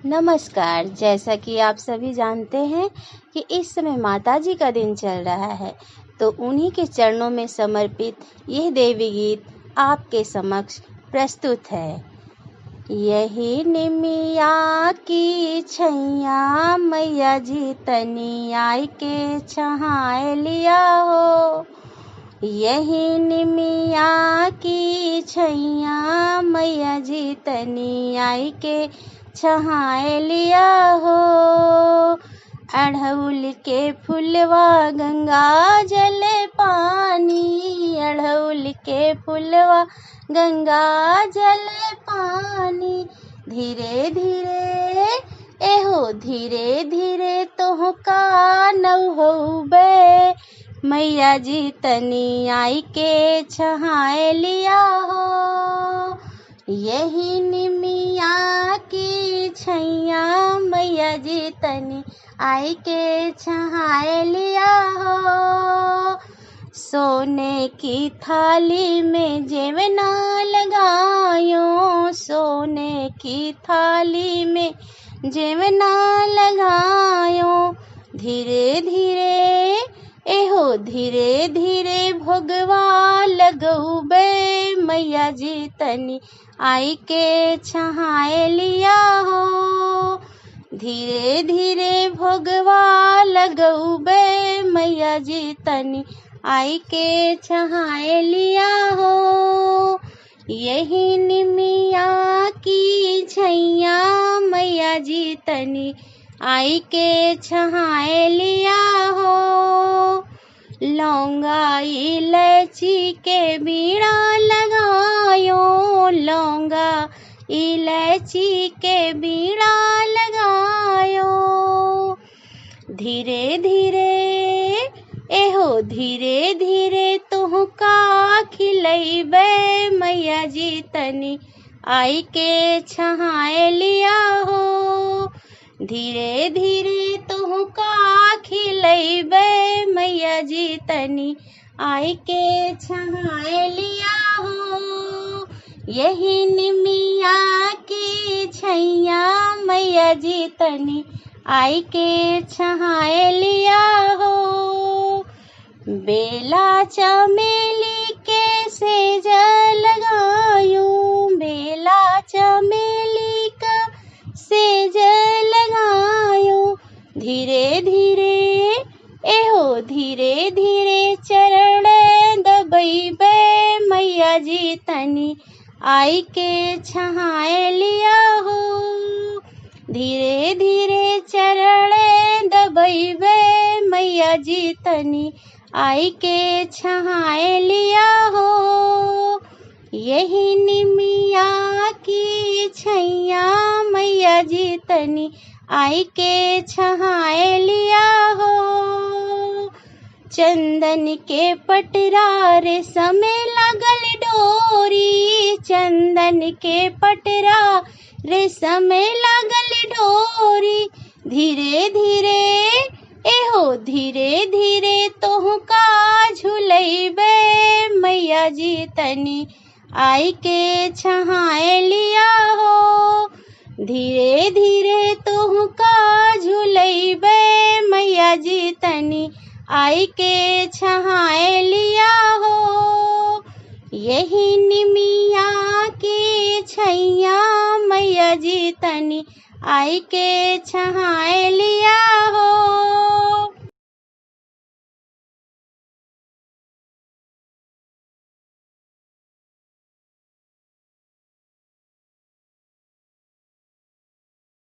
नमस्कार। जैसा कि आप सभी जानते हैं कि इस समय माताजी का दिन चल रहा है, तो उन्हीं के चरणों में समर्पित यह देवी गीत आपके समक्ष प्रस्तुत है। यही निमिया की छैया मैया जी तनी आई के छहाए लिया हो। यही निमिया की छैया मैया जी तनी आई के छहाए लिया हो। अढ़उल के फुलवा गंगा जल पानी, अढ़उल के फुलवा गंगा जल पानी। धीरे धीरे एहो धीरे धीरे तोहका नौहबे मैया जी तनी आई के छहाए लिया हो। यही निमिया की छैया मैया जी तनी आई के छहाए लिया हो। सोने की थाली में जेवना लगायो, सोने की थाली में जेवना लगायो। धीरे धीरे एहो धीरे धीरे भोगवा लगौबे मैया जी तनी आई के छहाए लिया हो। धीरे धीरे भोगवा लगौबे मैया जी तनी आई के छहाए लिया हो। यही निमिया की छैया मैया जी तनी आई के छहाए लिया हो। लौंगा इलायची के बीड़ा लगायो, लौंगा इलायची के बीड़ा लगायो। धीरे धीरे एहो धीरे धीरे तुहका खिलैबे मैया जी तनी आई के छहाए लिया हो। धीरे धीरे तुहका खिलैबे मैया जी तनी आई के छहाए लिया हो। यही निमिया की छैया मैया जी तनी आई के छहाए लिया हो। बेला चमेली के सेज लगायो, बेला चमेली का सेज लगायो। धीरे धीरे एहो धीरे धीरे चरण दबैबे मैया जी तनी आई के छहाए लिया हो। धीरे धीरे चरण दबैबे मैया जी तनी आई के छहाए लिया हो। यही निमिया की छैया मैया जी तनी आई के छहाए लिया हो। चंदन के पटरा रे समय लागल डोरी, चंदन के पटरा रे समय लागल डोरी। धीरे धीरे एहो धीरे धीरे तोहका झुलैबे मैया जी तनी आई के छहाए लिया हो। धीरे धीरे तोहका झुलैबे मैया जी तनी आई के छहाए लिया हो। यही निमिया की छैया मैया जी तनी आई के छहाए